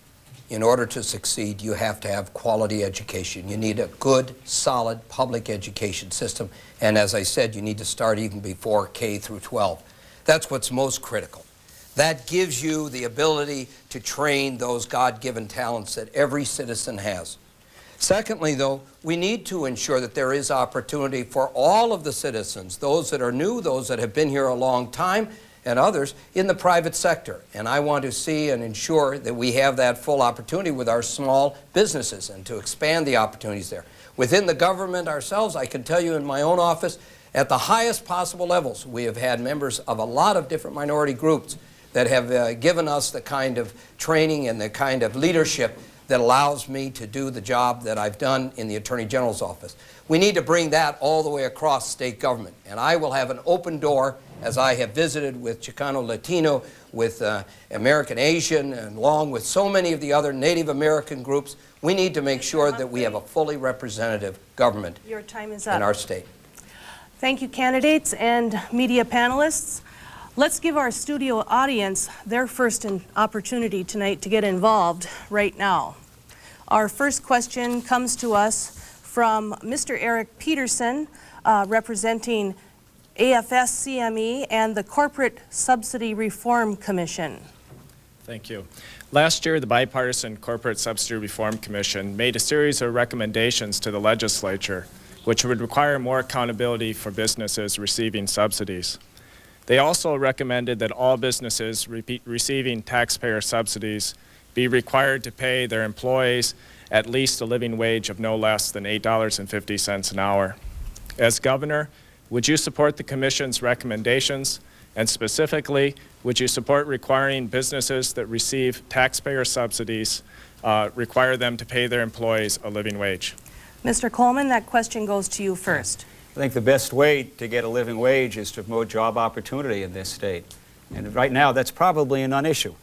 in order to succeed, you have to have quality education. You need a good, solid public education system. And as I said, you need to start even before K through 12. That's what's most critical. That gives you the ability to train those God-given talents that every citizen has. Secondly, though, we need to ensure that there is opportunity for all of the citizens, those that are new, those that have been here a long time, and others in the private sector. And I want to see and ensure that we have that full opportunity with our small businesses and to expand the opportunities there. Within the government ourselves, I can tell you in my own office, at the highest possible levels, we have had members of a lot of different minority groups that have given us the kind of training and the kind of leadership that allows me to do the job that I've done in the Attorney General's office. We need to bring that all the way across state government. And I will have an open door, as I have visited with Chicano Latino, with American Asian, and along with so many of the other Native American groups. We need to make sure that we have a fully representative government Your time is up. in our state. Thank you, candidates and media panelists. Let's give our studio audience their first opportunity tonight to get involved right now. Our first question comes to us from Mr. Eric Peterson, representing AFS-CME and the Corporate Subsidy Reform Commission. Thank you. Last year, the Bipartisan Corporate Subsidy Reform Commission made a series of recommendations to the legislature which would require more accountability for businesses receiving subsidies. They also recommended that all businesses receiving taxpayer subsidies be required to pay their employees at least a living wage of no less than $8.50 an hour. As governor, would you support the Commission's recommendations? And specifically, would you support requiring businesses that receive taxpayer subsidies require them to pay their employees a living wage? Mr. Coleman, that question goes to you first. I think the best way to get a living wage is to promote job opportunity in this state. And right now, that's probably a non-issue.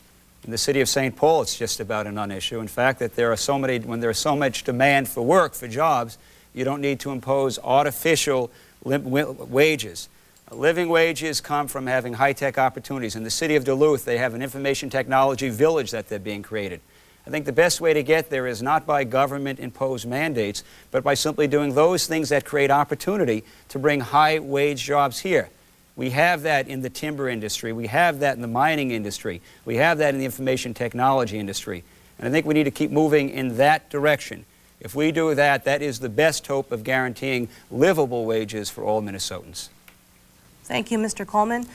In the city of St. Paul, it's just about a non-issue. In fact, that there are so many, when there's so much demand for work, for jobs, you don't need to impose artificial wages. Living wages come from having high-tech opportunities. In the city of Duluth, they have an information technology village that they're being created. I think the best way to get there is not by government-imposed mandates, but by simply doing those things that create opportunity to bring high-wage jobs here. We have that in the timber industry. We have that in the mining industry. We have that in the information technology industry. And I think we need to keep moving in that direction. If we do that, that is the best hope of guaranteeing livable wages for all Minnesotans. Thank you, Mr. Coleman.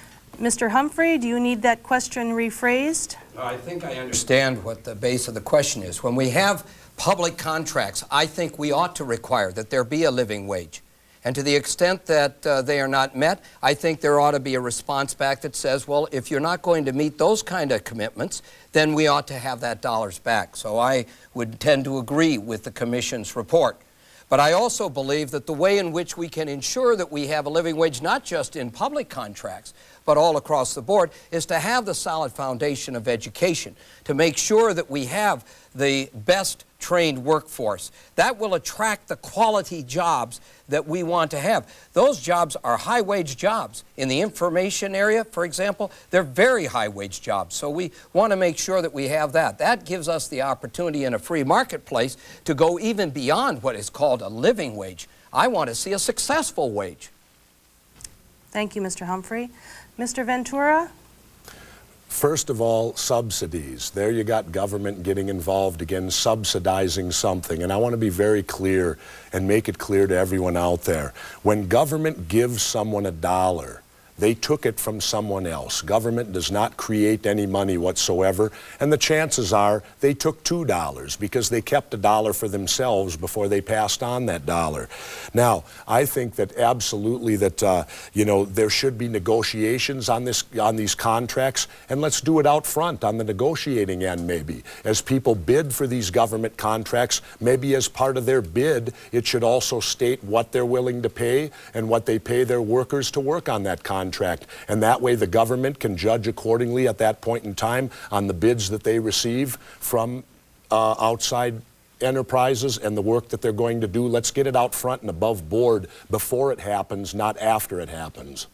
Mr. Humphrey, do you need that question rephrased? I think I understand what the base of the question is. When we have public contracts, I think we ought to require that there be a living wage. And to the extent that they are not met, I think there ought to be a response back that says, well, if you're not going to meet those kind of commitments, then we ought to have that dollars back. So I would tend to agree with the Commission's report. But I also believe that the way in which we can ensure that we have a living wage, not just in public contracts, but all across the board, is to have the solid foundation of education, to make sure that we have the best trained workforce. That will attract the quality jobs that we want to have. Those jobs are high-wage jobs. In the information area, for example, they're very high-wage jobs. So we want to make sure that we have that. That gives us the opportunity in a free marketplace to go even beyond what is called a living wage. I want to see a successful wage. Thank you, Mr. Humphrey. Mr. Ventura? First of all, subsidies. There you got government getting involved again, subsidizing something. And I want to be very clear and make it clear to everyone out there. When government gives someone $1, they took it from someone else. Government does not create any money whatsoever, and the chances are they took $2 because they kept $1 for themselves before they passed on that $1. Now, I think that absolutely that you know, there should be negotiations on these contracts, and let's do it out front on the negotiating end maybe. As people bid for these government contracts, maybe as part of their bid, it should also state what they're willing to pay and what they pay their workers to work on that contract. And that way the government can judge accordingly at that point in time on the bids that they receive from outside enterprises and the work that they're going to do. Let's get it out front and above board before it happens, not after it happens.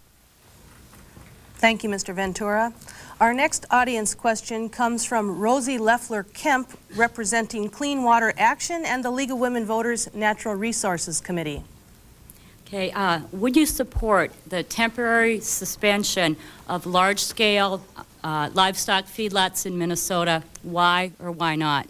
Thank you, Mr. Ventura. Our next audience question comes from Rosie Leffler-Kemp, representing Clean Water Action and the League of Women Voters Natural Resources Committee. Okay, would you support the temporary suspension of large-scale livestock feedlots in Minnesota? Why or why not?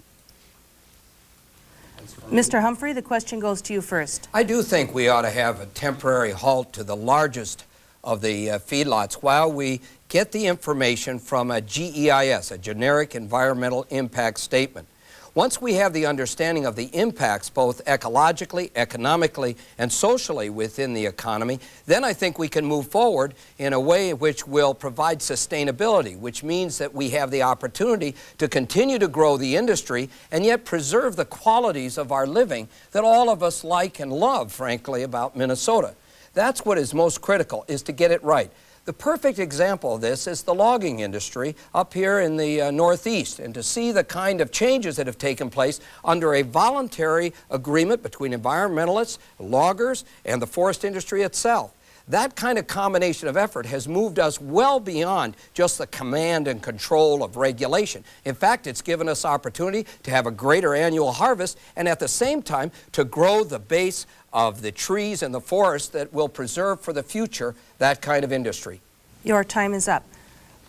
Mr. Humphrey, the question goes to you first. I do think we ought to have a temporary halt to the largest of the feedlots while we get the information from a GEIS, a Generic Environmental Impact Statement. Once we have the understanding of the impacts both ecologically, economically, and socially within the economy, then I think we can move forward in a way which will provide sustainability, which means that we have the opportunity to continue to grow the industry and yet preserve the qualities of our living that all of us like and love, frankly, about Minnesota. That's what is most critical, is to get it right. The perfect example of this is the logging industry up here in the Northeast, and to see the kind of changes that have taken place under a voluntary agreement between environmentalists, loggers, and the forest industry itself. That kind of combination of effort has moved us well beyond just the command and control of regulation. In fact, it's given us opportunity to have a greater annual harvest and at the same time to grow the base of the trees and the forests that will preserve for the future that kind of industry. Your time is up.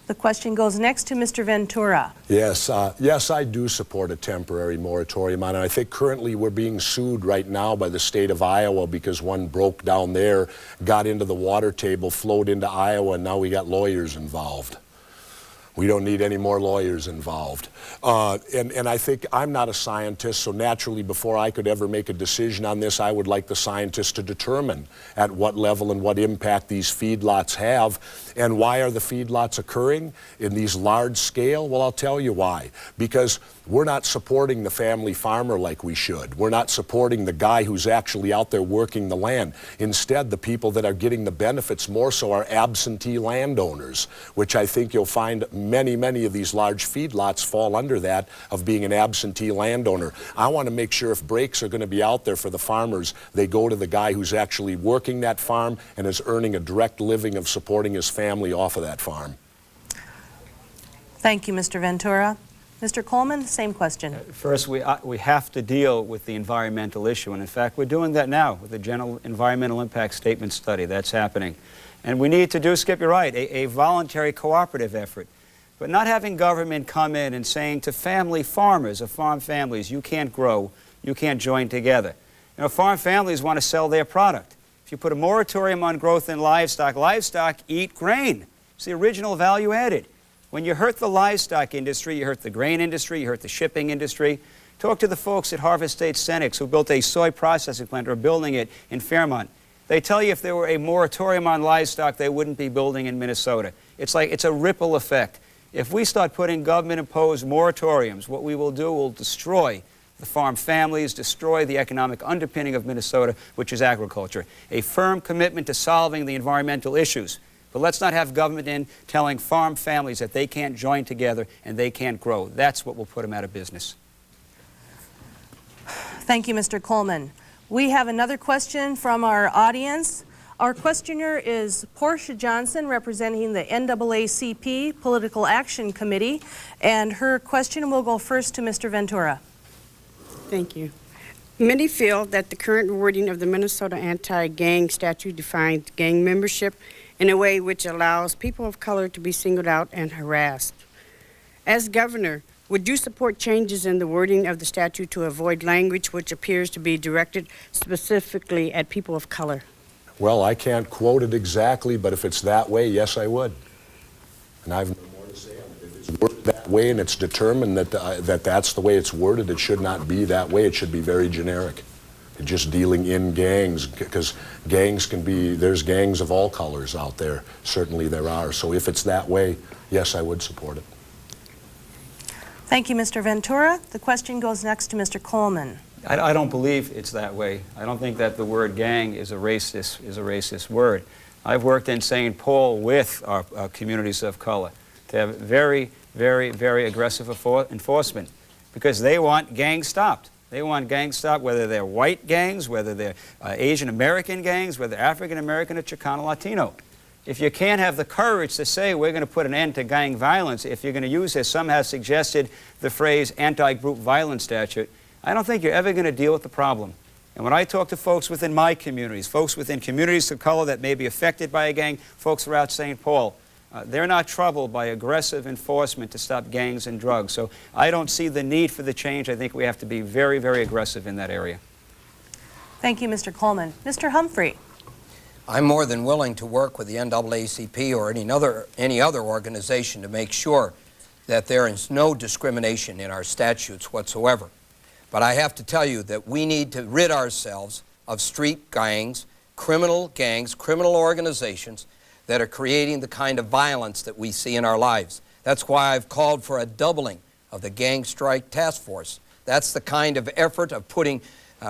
The question goes next to Mr. Ventura. Yes, yes, I do support a temporary moratorium on it. I think currently we're being sued right now by the state of Iowa because one broke down there, got into the water table, flowed into Iowa, and now we got lawyers involved. We don't need any more lawyers involved. And I think I'm not a scientist, so naturally before I could ever make a decision on this, I would like the scientists to determine at what level and what impact these feedlots have. And why are the feedlots occurring in these large scale? Well, I'll tell you why. Because we're not supporting the family farmer like we should. We're not supporting the guy who's actually out there working the land. Instead, the people that are getting the benefits more so are absentee landowners, which I think you'll find many of these large feedlots fall under that of being an absentee landowner. I want to make sure if breaks are going to be out there for the farmers, they go to the guy who's actually working that farm and is earning a direct living of supporting his family off of that farm. Thank you, Mr. Ventura. Mr. Coleman, same question. First, we have to deal with the environmental issue, and in fact, we're doing that now with the General Environmental Impact Statement study. That's happening. And we need to do, Skip, you're right, a voluntary cooperative effort. But not having government come in and saying to family farmers or farm families, you can't grow, you can't join together. You know, farm families want to sell their product. If you put a moratorium on growth in livestock eat grain. It's the original value added. When you hurt the livestock industry, you hurt the grain industry, you hurt the shipping industry. Talk to the folks at Harvest State Cenex who built a soy processing plant or are building it in Fairmont. They tell you if there were a moratorium on livestock, they wouldn't be building in Minnesota. It's a ripple effect. If we start putting government-imposed moratoriums, what we will do will destroy the farm families, destroy the economic underpinning of Minnesota, which is agriculture. A firm commitment to solving the environmental issues. But let's not have government in telling farm families that they can't join together and they can't grow. That's what will put them out of business. Thank you, Mr. Coleman. We have another question from our audience. Our questioner is Portia Johnson, representing the NAACP Political Action Committee, and her question will go first to Mr. Ventura. Thank you. Many feel that the current wording of the Minnesota anti-gang statute defines gang membership in a way which allows people of color to be singled out and harassed. As governor, would you support changes in the wording of the statute to avoid language which appears to be directed specifically at people of color? Well, I can't quote it exactly, but if it's that way, yes, I would. And I have no more to say on it. If it's worded that way and it's determined that that's the way it's worded, it should not be that way. It should be very generic. Just dealing in gangs, because gangs can be, there's gangs of all colors out there. Certainly there are. So if it's that way, yes, I would support it. Thank you, Mr. Ventura. The question goes next to Mr. Coleman. I don't believe it's that way. I don't think that the word gang is a racist word. I've worked in St. Paul with our communities of color to have very aggressive enforcement because they want gangs stopped. They want gangs stopped, whether they're white gangs, whether they're Asian American gangs, whether African American or Chicano Latino. If you can't have the courage to say we're going to put an end to gang violence, if you're going to use, as some have suggested, the phrase anti-group violence statute, I don't think you're ever going to deal with the problem. And when I talk to folks within my communities, folks within communities of color that may be affected by a gang, folks throughout St. Paul, They're not troubled by aggressive enforcement to stop gangs and drugs. So I don't see the need for the change. I think we have to be very, very aggressive in that area. Thank you, Mr. Coleman. Mr. Humphrey. I'm more than willing to work with the NAACP or any other organization to make sure that there is no discrimination in our statutes whatsoever. But I have to tell you that we need to rid ourselves of street gangs, criminal organizations that are creating the kind of violence that we see in our lives. That's why I've called for a doubling of the Gang Strike Task Force. That's the kind of effort of putting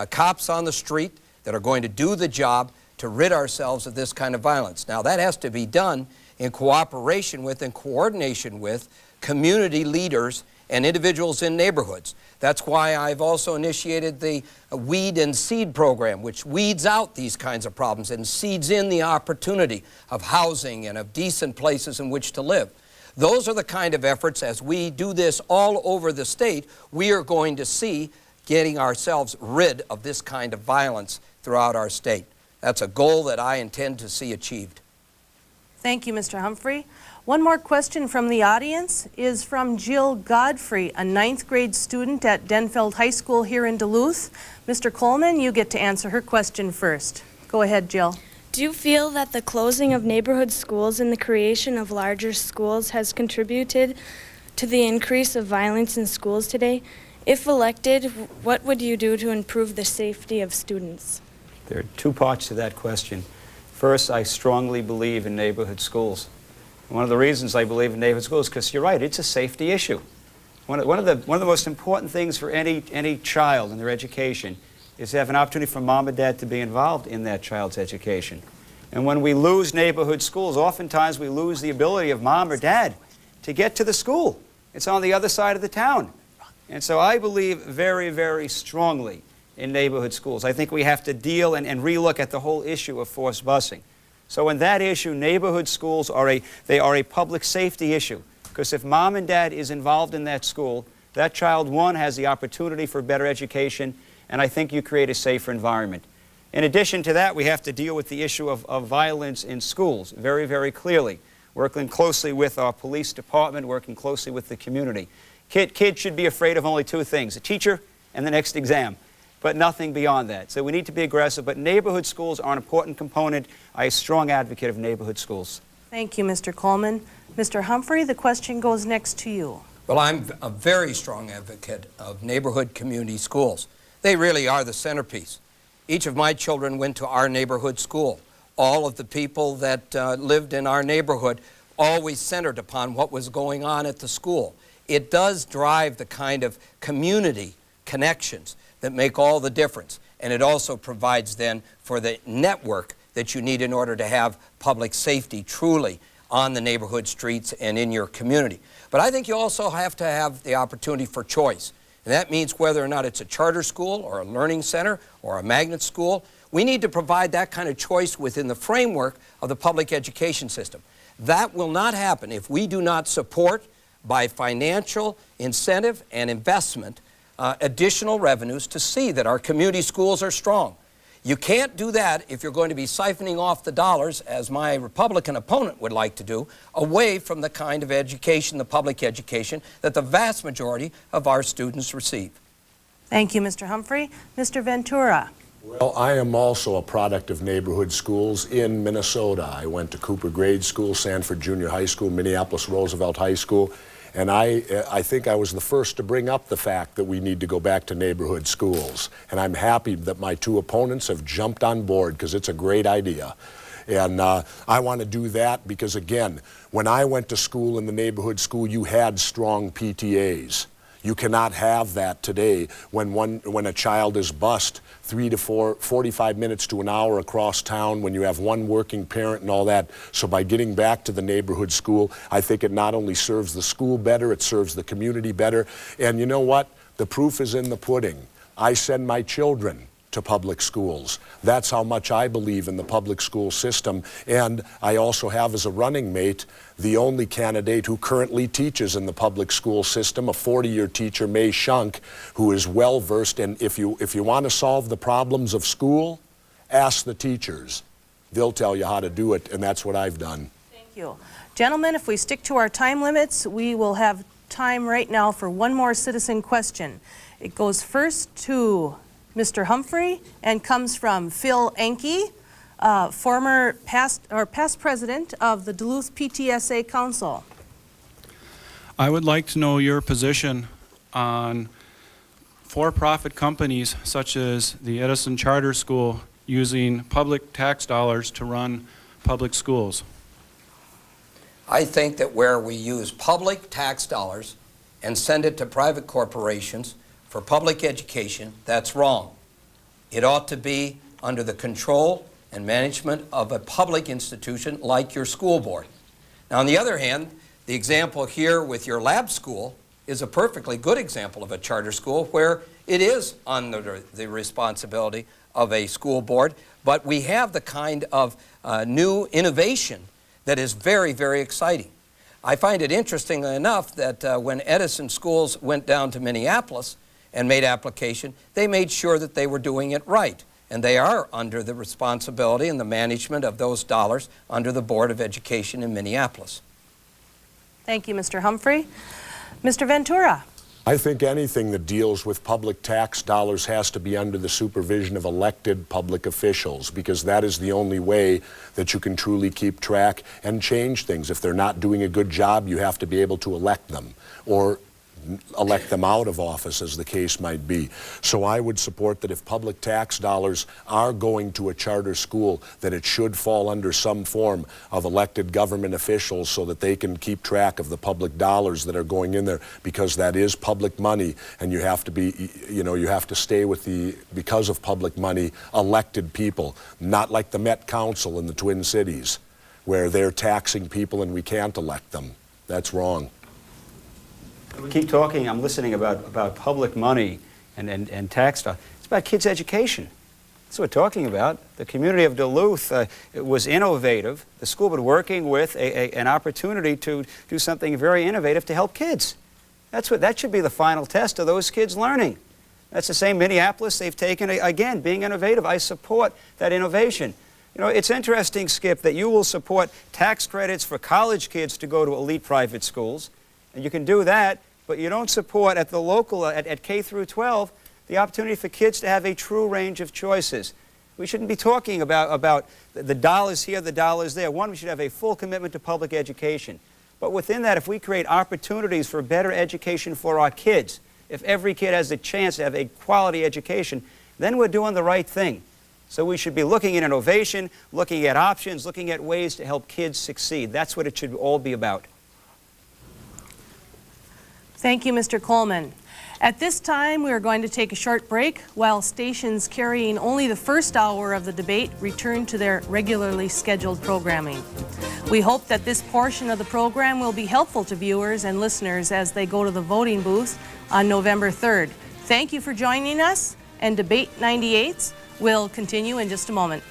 cops on the street that are going to do the job to rid ourselves of this kind of violence. Now, that has to be done in cooperation with and coordination with community leaders and individuals in neighborhoods. That's why I've also initiated the Weed and Seed program, which weeds out these kinds of problems and seeds in the opportunity of housing and of decent places in which to live. Those are the kind of efforts, as we do this all over the state, we are going to see getting ourselves rid of this kind of violence throughout our state. That's a goal that I intend to see achieved. Thank you, Mr. Humphrey. One more question from the audience is from Jill Godfrey, a 9th grade student at Denfeld High School here in Duluth. Mr. Coleman, you get to answer her question first. Go ahead, Jill. Do you feel that the closing of neighborhood schools and the creation of larger schools has contributed to the increase of violence in schools today? If elected, what would you do to improve the safety of students? There are two parts to that question. First, I strongly believe in neighborhood schools. One of the reasons I believe in neighborhood schools is because you're right, it's a safety issue. One of the most important things for any child in their education is to have an opportunity for mom and dad to be involved in that child's education. And when we lose neighborhood schools, oftentimes we lose the ability of mom or dad to get to the school. It's on the other side of the town. And so I believe very, very strongly in neighborhood schools. I think we have to deal and relook at the whole issue of forced busing. So in that issue, neighborhood schools are a public safety issue. Because if mom and dad is involved in that school, that child, one, has the opportunity for better education, and I think you create a safer environment. In addition to that, we have to deal with the issue of violence in schools very, very clearly, working closely with our police department, working closely with the community. Kids should be afraid of only two things, a teacher and the next exam, but nothing beyond that. So we need to be aggressive, but neighborhood schools are an important component. I'm a strong advocate of neighborhood schools. Thank you, Mr. Coleman. Mr. Humphrey, the question goes next to you. Well, I'm a very strong advocate of neighborhood community schools. They really are the centerpiece. Each of my children went to our neighborhood school. All of the people that lived in our neighborhood always centered upon what was going on at the school. It does drive the kind of community connections that make all the difference. And it also provides then for the network that you need in order to have public safety truly on the neighborhood streets and in your community. But I think you also have to have the opportunity for choice. And that means whether or not it's a charter school or a learning center or a magnet school, we need to provide that kind of choice within the framework of the public education system. That will not happen if we do not support by financial incentive and investment additional revenues to see that our community schools are strong. You can't do that if you're going to be siphoning off the dollars, as my Republican opponent would like to do, away from the kind of education, the public education, that the vast majority of our students receive. Thank you, Mr. Humphrey. Mr. Ventura. Well, I am also a product of neighborhood schools in Minnesota. I went to Cooper Grade School, Sanford Junior High School, Minneapolis Roosevelt High School, and I think I was the first to bring up the fact that we need to go back to neighborhood schools. And I'm happy that my two opponents have jumped on board because it's a great idea. And I want to do that because, again, when I went to school in the neighborhood school, you had strong PTAs. You cannot have that today when a child is bused 45 minutes to an hour across town, when you have one working parent and all that. So by getting back to the neighborhood school, I think it not only serves the school better, it serves the community better. And you know what? The proof is in the pudding. I send my children to public schools. That's how much I believe in the public school system. And I also have as a running mate the only candidate who currently teaches in the public school system, a 40-year teacher, May Shunk, who is well-versed. And if you want to solve the problems of school, ask the teachers. They'll tell you how to do it, and that's what I've done. Thank you. Gentlemen, if we stick to our time limits, we will have time right now for one more citizen question. It goes first to Mr. Humphrey and comes from Phil Enke, former past president of the Duluth PTSA Council. I would like to know your position on for-profit companies such as the Edison Charter School using public tax dollars to run public schools. I think that where we use public tax dollars and send it to private corporations for public education, that's wrong. It ought to be under the control and management of a public institution like your school board. Now, on the other hand, the example here with your lab school is a perfectly good example of a charter school where it is under the responsibility of a school board, but we have the kind of new innovation that is very, very exciting. I find it interesting enough that when Edison schools went down to Minneapolis and made application, they made sure that they were doing it right. And they are under the responsibility and the management of those dollars under the Board of Education in Minneapolis. Thank you, Mr. Humphrey. Mr. Ventura. I think anything that deals with public tax dollars has to be under the supervision of elected public officials, because that is the only way that you can truly keep track and change things. If they're not doing a good job, you have to be able to elect them or elect them out of office, as the case might be. So I would support that if public tax dollars are going to a charter school, that it should fall under some form of elected government officials so that they can keep track of the public dollars that are going in there, because that is public money, and you have to be, you know, you have to stay with the, because of public money, elected people, not like the Met Council in the Twin Cities, where they're taxing people and we can't elect them. That's wrong. We keep talking, I'm listening about public money and tax stuff. It's about kids' education. That's what we're talking about. The community of Duluth was innovative. The school was working with an opportunity to do something very innovative to help kids. That should be the final test of those kids learning. That's the same Minneapolis. They've taken, again, being innovative. I support that innovation. You know, it's interesting, Skip, that you will support tax credits for college kids to go to elite private schools. And you can do that, but you don't support at the local, at K through 12, the opportunity for kids to have a true range of choices. We shouldn't be talking about the dollars here, the dollars there. One, we should have a full commitment to public education. But within that, if we create opportunities for better education for our kids, if every kid has the chance to have a quality education, then we're doing the right thing. So we should be looking at innovation, looking at options, looking at ways to help kids succeed. That's what it should all be about. Thank you, Mr. Coleman. At this time, we are going to take a short break while stations carrying only the first hour of the debate return to their regularly scheduled programming. We hope that this portion of the program will be helpful to viewers and listeners as they go to the voting booth on November 3rd. Thank you for joining us, and Debate 98 will continue in just a moment.